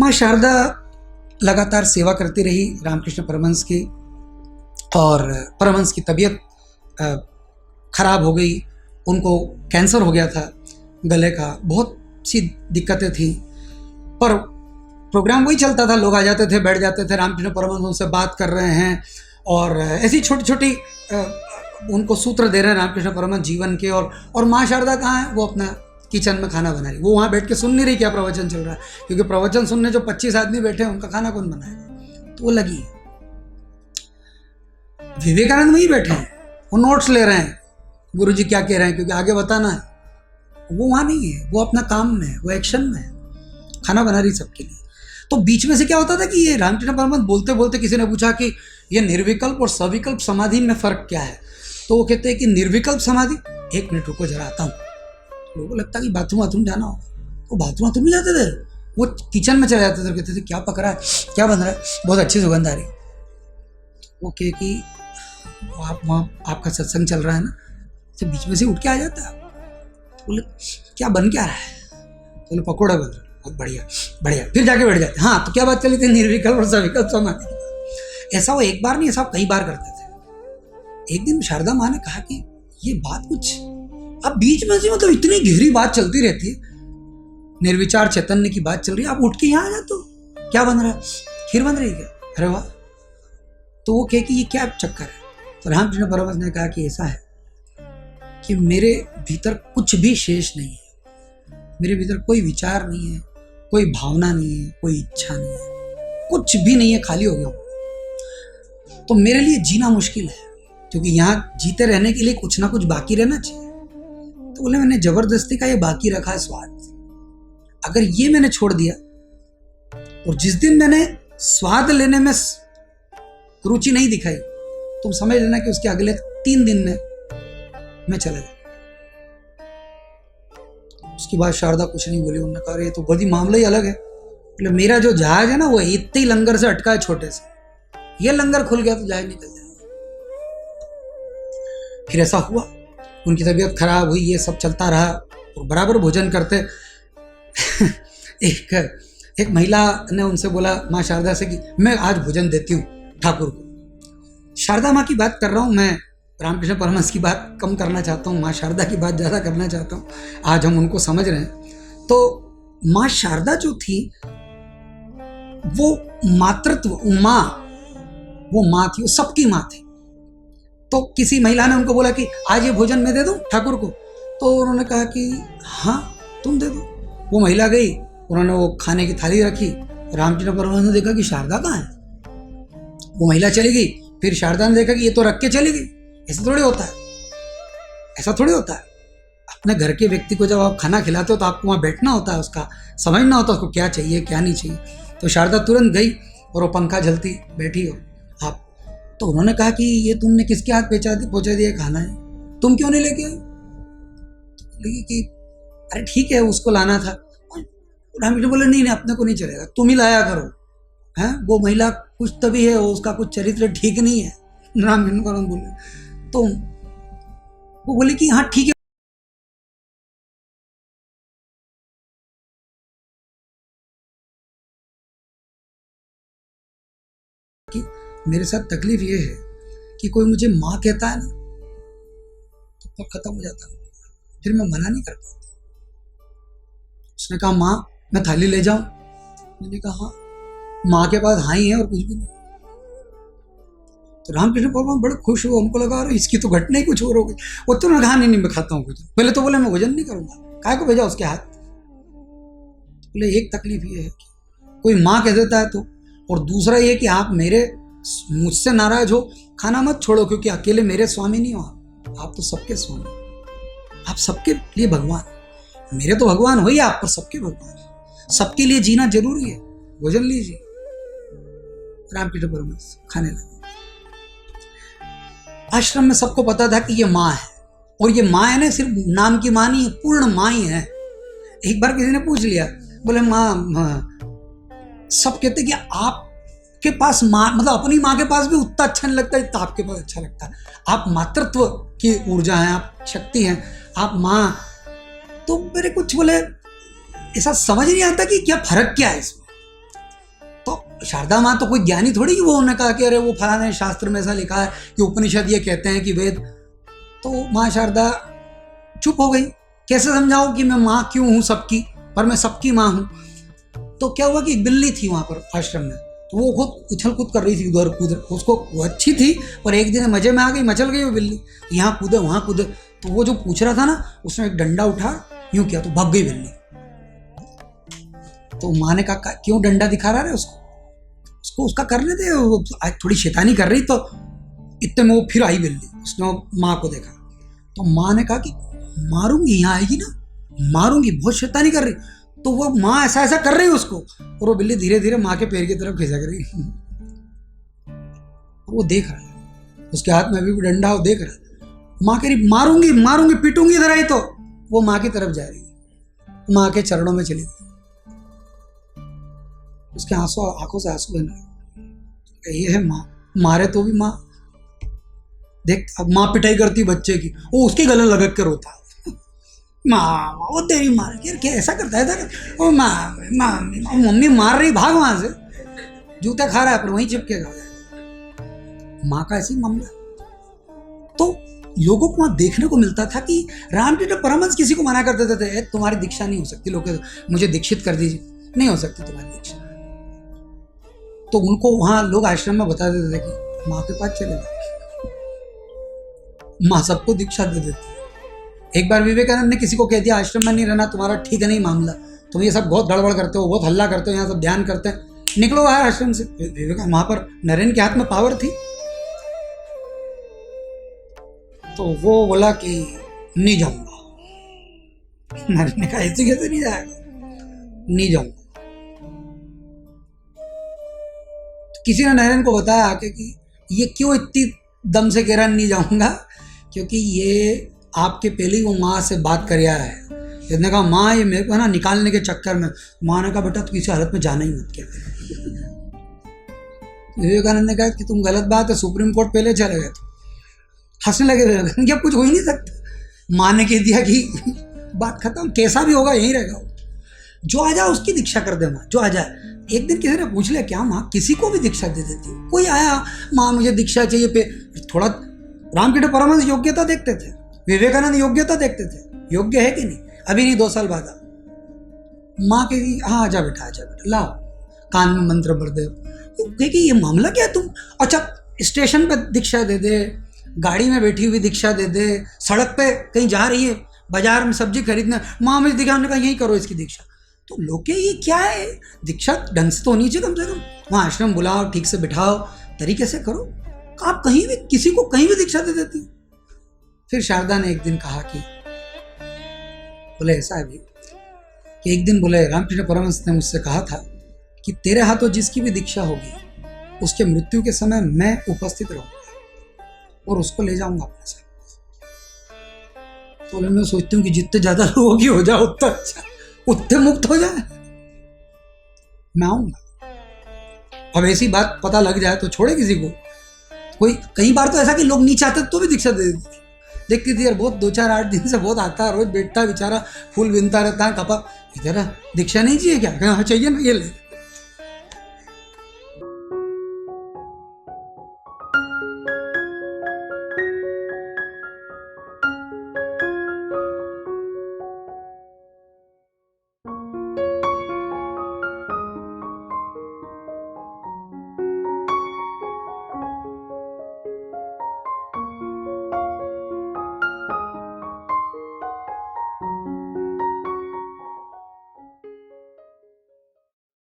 माँ शारदा लगातार सेवा करती रही रामकृष्ण परमहंस की, और परमहंस की तबीयत खराब हो गई। उनको कैंसर हो गया था गले का, बहुत सी दिक्कतें थी, पर प्रोग्राम वही चलता था। लोग आ जाते थे, बैठ जाते थे, रामकृष्ण परमहंस उनसे बात कर रहे हैं और ऐसी छोटी छोटी उनको सूत्र दे रहे हैं रामकृष्ण परमहंस जीवन के। और माँ शारदा कहाँ है? वो अपना किचन में खाना बना रही। वो वहाँ बैठ के सुन नहीं रही क्या प्रवचन चल रहा है, क्योंकि प्रवचन सुनने जो 25 आदमी बैठे हैं उनका खाना कौन बनाएगा। तो वो लगी। विवेकानंद वहीं बैठे हैं, वो नोट्स ले रहे हैं, गुरुजी क्या कह रहे हैं, क्योंकि आगे बताना है। वो वहाँ नहीं है, वो अपना काम में है, वो एक्शन में है, खाना बना रही सबके लिए। तो बीच में से क्या होता था कि ये रामकृष्ण परमहंस बोलते बोलते किसी ने पूछा कि ये निर्विकल्प और सविकल्प समाधि में फर्क क्या है। तो वो कहते हैं कि निर्विकल्प समाधि, 1 मिनट रुको जरा आता हूँ। लोगों को लगता कि बाथरूम जाना हो, तो बाथरूम नहीं जाते थे, वो किचन में चले जाते थे। कहते थे क्या पक रहा है, क्या बन रहा है, बहुत अच्छी सुगंध आ रही। वो कहे कि आप वहाँ आपका सत्संग चल रहा है ना, तो बीच में से उठ के आ जाता है। बोले क्या बन क्या रहा है? बोले पकौड़ा बन रहा है। बहुत बढ़िया बढ़िया, फिर जाके बैठ जाते। हाँ, तो क्या बात चली थी? निर्विकल्प और सविकल्प समाधि। ऐसा वो एक बार नहीं, ऐसा कई बार करते थे। एक दिन शारदा माँ ने कहा कि ये बात कुछ अब बीच में से मतलब इतनी गहरी बात चलती रहती है, निर्विचार चैतन्य की बात चल रही है, आप उठ के यहाँ आ जाते हो, क्या बन रहा है? खीर बन रही है क्या? अरे वाह। तो वो कहे कि ये क्या चक्कर है? तो रामकृष्ण परमहंस ने कहा कि ऐसा है कि मेरे भीतर कुछ भी शेष नहीं है, मेरे भीतर कोई विचार नहीं है, कोई भावना नहीं है, कोई इच्छा नहीं है, कुछ भी नहीं है, खाली हो गया हूँ। तो मेरे लिए जीना मुश्किल है, क्योंकि यहाँ जीते रहने के लिए कुछ ना कुछ बाकी रहना चाहिए। तो बोले मैंने जबरदस्ती का ये बाकी रखा है स्वाद। अगर ये मैंने छोड़ दिया, और जिस दिन मैंने स्वाद लेने में रुचि नहीं दिखाई, तुम समझ लेना कि उसके अगले 3 दिन में मैं चला गया। उसके बाद शारदा कुछ नहीं बोली। उन्होंने कहा ये तो बड़ी मामला ही अलग है। बोले मेरा जो जहाज है ना, वो इतने ही लंगर से अटका है, छोटे से। ये लंगर खुल गया तो जहाज निकल जाएगा। फिर ऐसा हुआ, उनकी तबीयत खराब हुई, ये सब चलता रहा, और बराबर भोजन करते। एक महिला ने उनसे बोला माँ शारदा से कि मैं आज भोजन देती हूँ ठाकुर को। शारदा माँ की बात कर रहा हूँ मैं, रामकृष्ण परमहंस की बात कम करना चाहता हूँ, माँ शारदा की बात ज़्यादा करना चाहता हूँ। आज हम उनको समझ रहे हैं। तो माँ शारदा जो थी, वो मातृत्व, वो माँ थी, वो सबकी माँ थी। तो किसी महिला ने उनको बोला कि आज ये भोजन मैं दे दूं ठाकुर को। तो उन्होंने कहा कि हाँ तुम दे दो। वो महिला गई, उन्होंने वो खाने की थाली रखी। रामकृष्ण परमहंस ने देखा कि शारदा कहाँ है। वो महिला चली गई, फिर शारदा ने देखा कि ये तो रख के चली गई। ऐसा थोड़ी होता है, ऐसा थोड़ी होता है। अपने घर के व्यक्ति को जब आप खाना खिलाते हो तो आपको वहाँ बैठना होता है, उसका समझना होता है उसको क्या चाहिए क्या नहीं चाहिए। तो शारदा तुरंत गई और वो पंखा झलती बैठी हो आप। तो उन्होंने कहा कि ये तुमने किसके हाथ पहुँचा दिया खाना है, तुम क्यों नहीं लेके आई? लगी कि अरे ठीक है उसको लाना था। रामकृष्ण बोले नहीं अपने को नहीं चलेगा, तुम ही लाया करो। हैं, वो महिला कुछ तभी है, उसका कुछ चरित्र ठीक नहीं है। रामकृष्ण परमहंस बोले। तो वो बोले कि हाँ ठीक है। कि मेरे साथ तकलीफ ये है कि कोई मुझे माँ कहता है ना, तो तब खत्म हो जाता है, फिर मैं मना नहीं कर पाता। उसने कहा माँ मैं थाली ले जाऊं? मैंने कहा हाँ, माँ के पास हाँ ही है और कुछ भी नहीं। तो रामकृष्ण परमहंस बड़े खुश हुए, उनको लगा अरे इसकी तो घटना ही कुछ और हो गई। वो तो कहा नहीं मैं खाता हूँ भोजन। पहले तो बोले मैं भोजन नहीं करूँगा, काय को भेजा उसके हाथ। बोले एक तकलीफ ये है कि कोई माँ कह देता है तो, और दूसरा ये कि आप मुझसे नाराज हो, खाना मत छोड़ो, क्योंकि अकेले मेरे स्वामी नहीं हो आप तो सबके स्वामी, आप सबके लिए भगवान। मेरे तो भगवान हो ही आप, पर सबके भगवान। सबके लिए जीना जरूरी है, भोजन लीजिए। रामकृष्ण परमहंस खाने लगे। आश्रम में सबको पता था कि ये माँ है, और ये माँ है ना सिर्फ नाम की माँ नहीं है, पूर्ण माँ ही है। एक बार किसी ने पूछ लिया, बोले माँ, सब कहते कि आपके पास माँ, मतलब अपनी माँ के पास भी उतना अच्छा नहीं लगता जितना आपके पास अच्छा लगता है। आप मातृत्व की ऊर्जा हैं, आप शक्ति हैं, आप माँ। तो मेरे कुछ बोले ऐसा समझ नहीं आता कि क्या फर्क क्या है इसमें। शारदा माँ तो कोई ज्ञानी थोड़ी कि वो उन्होंने कहा कि अरे वो फलाने शास्त्र में ऐसा लिखा है कि उपनिषद ये कहते हैं कि वेद। तो माँ शारदा चुप हो गई। कैसे समझाऊं कि मैं माँ क्यों हूँ सबकी, पर मैं सबकी माँ हूँ। तो क्या हुआ कि एक बिल्ली थी वहाँ पर आश्रम में, तो वो खुद उछल कूद कर रही थी उधर कूद, उसको वो अच्छी थी, पर एक दिन मजे में आ गई, मचल गई वो बिल्ली, यहाँ कूदे वहाँ कूदे। तो वो जो पूछ रहा था ना, उसने एक डंडा उठा यूँ किया तो भाग गई बिल्ली। तो माँ ने कहा क्यों डंडा दिखा रहा है उसको उसका करने दे, वो आज थोड़ी शैतानी कर रही। तो इतने में वो फिर आई बिल्ली, उसने माँ को देखा। तो माँ ने कहा कि मारूंगी, यहाँ आएगी ना मारूंगी, बहुत शैतानी कर रही। तो वो माँ ऐसा ऐसा कर रही है उसको, और वो बिल्ली धीरे धीरे माँ के पैर की तरफ खिसक रही। वो देख रहा है, उसके हाथ में अभी भी डंडा, वो देख रहा है। माँ कह रही मारूंगी मारूंगी पीटूंगी इधर आई। तो वो माँ की तरफ जा रही है, माँ के चरणों में चली गई। उसके आंखों से आंसू बन रहे। ये है माँ, मारे तो भी माँ। देख अब माँ पिटाई करती बच्चे की, वो उसके गले लगक कर रोता। माँ वो तेरी माँ, यार क्या ऐसा करता है? ओ माँ मम्मी मार रही, भाग वहां से, जूते खा रहा है पर वहीं चिपकेगा। माँ का ऐसी मामला। तो लोगों को वहां देखने को मिलता था कि रामकृष्ण परमहंस किसी को मना कर देते थे, तुम्हारी दीक्षा नहीं हो सकती, लोग मुझे दीक्षित कर दीजिए, नहीं हो सकती तुम्हारी दीक्षा। तो उनको वहां लोग आश्रम में बता देते थे कि माँ के पास चले जाओ, माँ सबको दीक्षा दे देती है। एक बार विवेकानंद ने किसी को कह दिया आश्रम में नहीं रहना, तुम्हारा ठीक नहीं मामला, तुम ये सब बहुत गड़बड़ करते हो, बहुत हल्ला करते हो, यहाँ सब ध्यान करते हैं, निकलो बाहर आश्रम से। विवेकानंद, वहां पर नरेंद्र के हाथ में पावर थी। तो वो बोला कि नहीं जाऊंगा। नरेंद्र ने कहा ऐसे कैसे नहीं जाएगा, नहीं जाऊंगा। किसी ने नरेंद्र को बताया आके कि ये क्यों इतनी दम से कह रहा नहीं जाऊंगा, क्योंकि ये आपके पहले ही वो माँ से बात कर आया है। इसने कहा माँ ये मेरे को ना निकालने के चक्कर में। माँ ने कहा बेटा तू किसी हालत में जाना ही मत कहते। विवेकानंद ने कहा कि तुम गलत बात है, सुप्रीम कोर्ट पहले चले गए। तो हंसने लगे विवेकानंद, अब कुछ हो ही नहीं सकता। माँ ने कह दिया कि बात खत्म, कैसा भी होगा यहीं रहेगा, जो आ जाए उसकी दीक्षा कर दे माँ, जो आ जाए। एक दिन किसी ने पूछ लिया क्या माँ किसी को भी दीक्षा दे देती है? कोई आया माँ मुझे दीक्षा चाहिए पे, थोड़ा रामकृष्ण परमहंस योग्यता देखते थे, विवेकानंद योग्यता देखते थे, योग्य है कि नहीं, अभी नहीं 2 साल बाद। माँ कहेगी हाँ आजा बेटा लाओ, कान में मंत्र भर दे। कहेगी ये मामला क्या है तुम? अच्छा स्टेशन पे दीक्षा दे दे, गाड़ी में बैठी हुई दीक्षा दे दे, सड़क पे कहीं जा रही है, बाजार में सब्जी खरीदने, माँ मुझे दिखा, हमने कहा यही करो इसकी दीक्षा। तो लोग के ये क्या है, दीक्षा ढंग से तो होनी चाहिए कम से कम, वहाँ आश्रम बुलाओ, ठीक से बिठाओ, तरीके से करो। आप कहीं भी किसी को कहीं भी दीक्षा दे देती। फिर शारदा ने एक दिन कहा कि बोले ऐसा है भी कि एक दिन बोले रामकृष्ण परमहंस ने मुझसे कहा था कि तेरे हाथों जिसकी भी दीक्षा होगी उसके मृत्यु के समय मैं उपस्थित रहूंगा और उसको ले जाऊंगा अपने साथ। तो मैं सोचती हूँ कि जितने ज्यादा लोगों की हो जाए उतना अच्छा, उतने मुक्त हो जाए, मैं आऊंगा। अब ऐसी बात पता लग जाए तो छोड़े किसी को। कोई कई बार तो ऐसा कि लोग नहीं चाहते तो भी दीक्षा दे देती थी। देखती थी यार बहुत 2-4-8 दिन से बहुत आता है, रोज बैठता बेचारा, फूल बिनता रहता है, कपा, इधर दीक्षा नहीं चाहिए क्या? हाँ चाहिए ना, ये ले।